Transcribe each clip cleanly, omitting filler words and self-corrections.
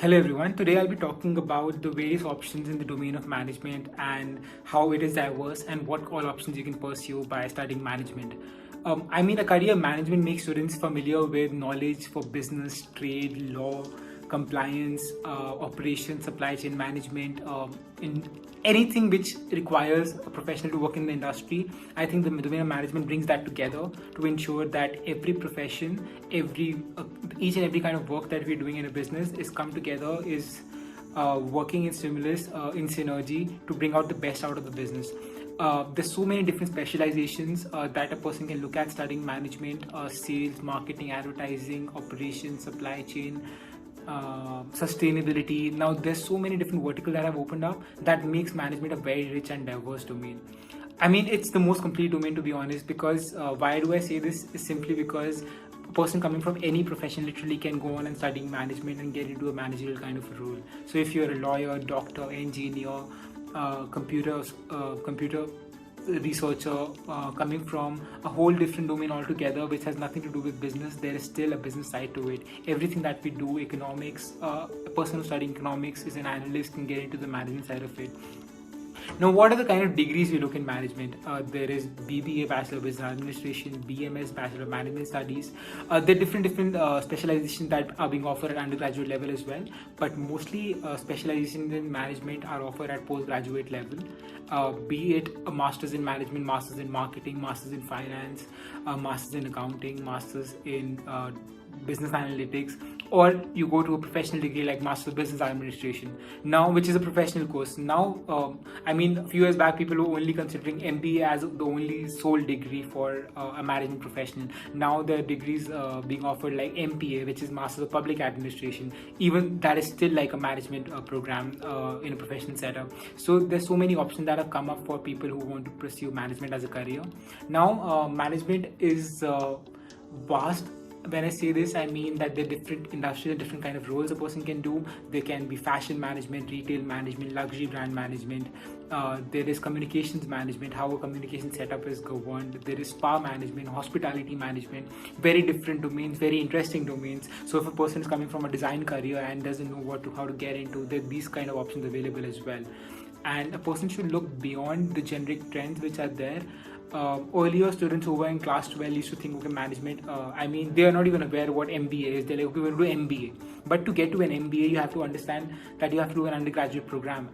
Hello everyone, today I'll be talking about the various options in the domain of management and how it is diverse and what all options you can pursue by studying management. A career in management makes students familiar with knowledge for business, trade, law, compliance, operations, supply chain management, in anything which requires a professional to work in the industry. I think the domain of management brings that together to ensure that every profession, each and every kind of work that we're doing in a business is come together, is working in stimulus, in synergy to bring out the best out of the business. There's so many different specializations that a person can look at studying management, sales, marketing, advertising, operations, supply chain, sustainability. Now there's so many different verticals that have opened up that makes management a very rich and diverse domain. It's the most complete domain, to be honest, because why do I say this is simply because a person coming from any profession literally can go on and studying management and get into a managerial kind of a role. So if you're a lawyer, doctor, engineer, computer researcher, coming from a whole different domain altogether which has nothing to do with business, there is still a business side to it. Everything that we do, economics, a person who's studying economics is an analyst, can get into the management side of it. Now, what are the kind of degrees we look in management? There is BBA, Bachelor of Business Administration, BMS, Bachelor of Management Studies. There are different specializations that are being offered at undergraduate level as well, but mostly specializations in management are offered at postgraduate level. Be it a master's in management, master's in marketing, master's in finance, master's in accounting, master's in business analytics, or you go to a professional degree like Master of Business Administration now, which is a professional course. Now, a few years back, people were only considering MBA as the only sole degree for a management professional. Now there are degrees being offered like MPA, which is Master of Public Administration. Even that is still like a management program in a professional setup. So there's so many options that have come up for people who want to pursue management as a career. Now, management is vast. When I say this, I mean that there are different industries and different kind of roles a person can do. There can be fashion management, retail management, luxury brand management. There is communications management, how a communication setup is governed. There is spa management, hospitality management, very different domains, very interesting domains. So if a person is coming from a design career and doesn't know how to get into, there are these kind of options available as well. And a person should look beyond the generic trends which are there. Earlier students who were in class 12 used to think, okay, management, they are not even aware what MBA is. They're like, okay, we're going to do MBA. But to get to an MBA, you have to understand that you have to do an undergraduate program.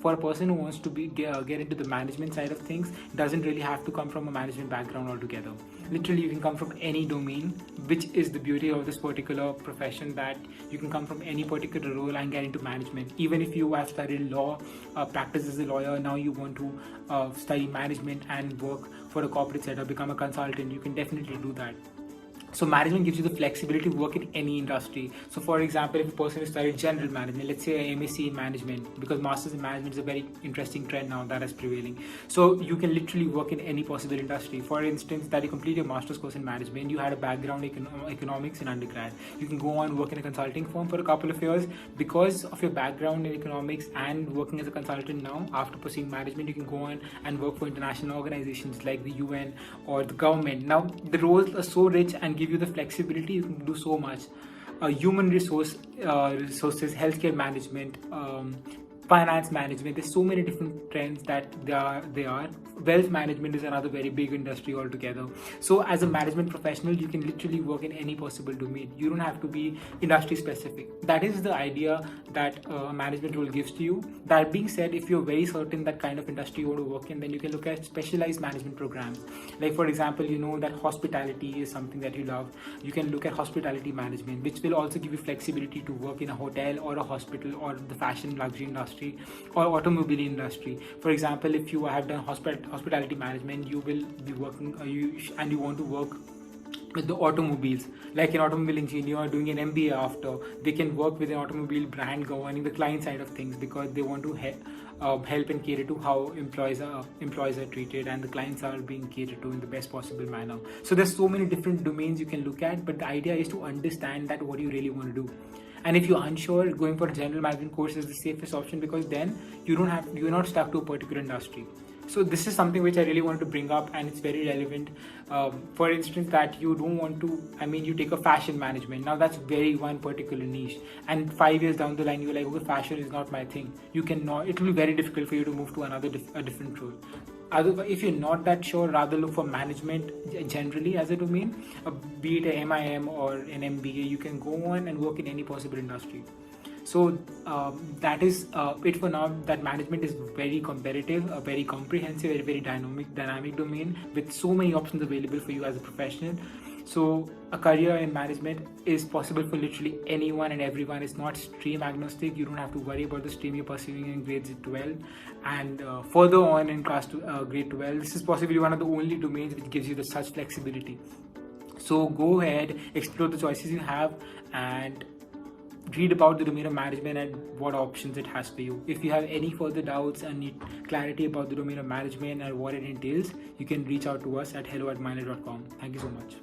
For a person who wants to get into the management side of things, doesn't really have to come from a management background altogether. Literally, you can come from any domain, which is the beauty of this particular profession, that you can come from any particular role and get into management. Even if you have studied law, practice as a lawyer, now you want to study management and work for a corporate setup, become a consultant, you can definitely do that. So management gives you the flexibility to work in any industry. So for example, if a person has studied general management, let's say an MSc in management, because masters in management is a very interesting trend now that is prevailing. So you can literally work in any possible industry. For instance, that you complete your master's course in management, you had a background in economics in undergrad. You can go on work in a consulting firm for a couple of years. Because of your background in economics and working as a consultant now, after pursuing management, you can go on and work for international organizations like the UN or the government. Now the roles are so rich and give you the flexibility, you can do so much. Human resources, healthcare management, finance management, there's so many different trends that they are. Wealth management is another very big industry altogether. So as a management professional, you can literally work in any possible domain. You don't have to be industry specific. That is the idea that a management role gives to you. That being said, if you're very certain that kind of industry you want to work in, then you can look at specialized management programs. Like for example, you know that hospitality is something that you love. You can look at hospitality management, which will also give you flexibility to work in a hotel or a hospital or the fashion luxury industry or automobile industry. For example, if you have done hospitality management, you will be working and you want to work with the automobiles, like an automobile engineer doing an MBA after, they can work with an automobile brand governing the client side of things, because they want to help and cater to how employees are treated and the clients are being catered to in the best possible manner. So there's so many different domains you can look at, but the idea is to understand that what you really want to do. And if you're unsure, going for a general management course is the safest option, because then you're not stuck to a particular industry. So this is something which I really wanted to bring up, and it's very relevant. For instance, that you don't want to, you take a fashion management. Now that's very one particular niche, and 5 years down the line you're like, okay, fashion is not my thing. You cannot. It will be very difficult for you to move to a different role. Otherwise, if you're not that sure, rather look for management generally as a domain, be it a MIM or an MBA. You can go on and work in any possible industry. So that is it for now. That management is very competitive, a very comprehensive, very dynamic domain with so many options available for you as a professional. So a career in management is possible for literally anyone and everyone. It's not stream agnostic. You don't have to worry about the stream you're pursuing in grades 12 and further on in grade 12. This is possibly one of the only domains which gives you such flexibility. So go ahead, explore the choices you have, and read about the domain of management and what options it has for you. If you have any further doubts and need clarity about the domain of management and what it entails, you can reach out to us at hello@mindler.com. Thank you so much.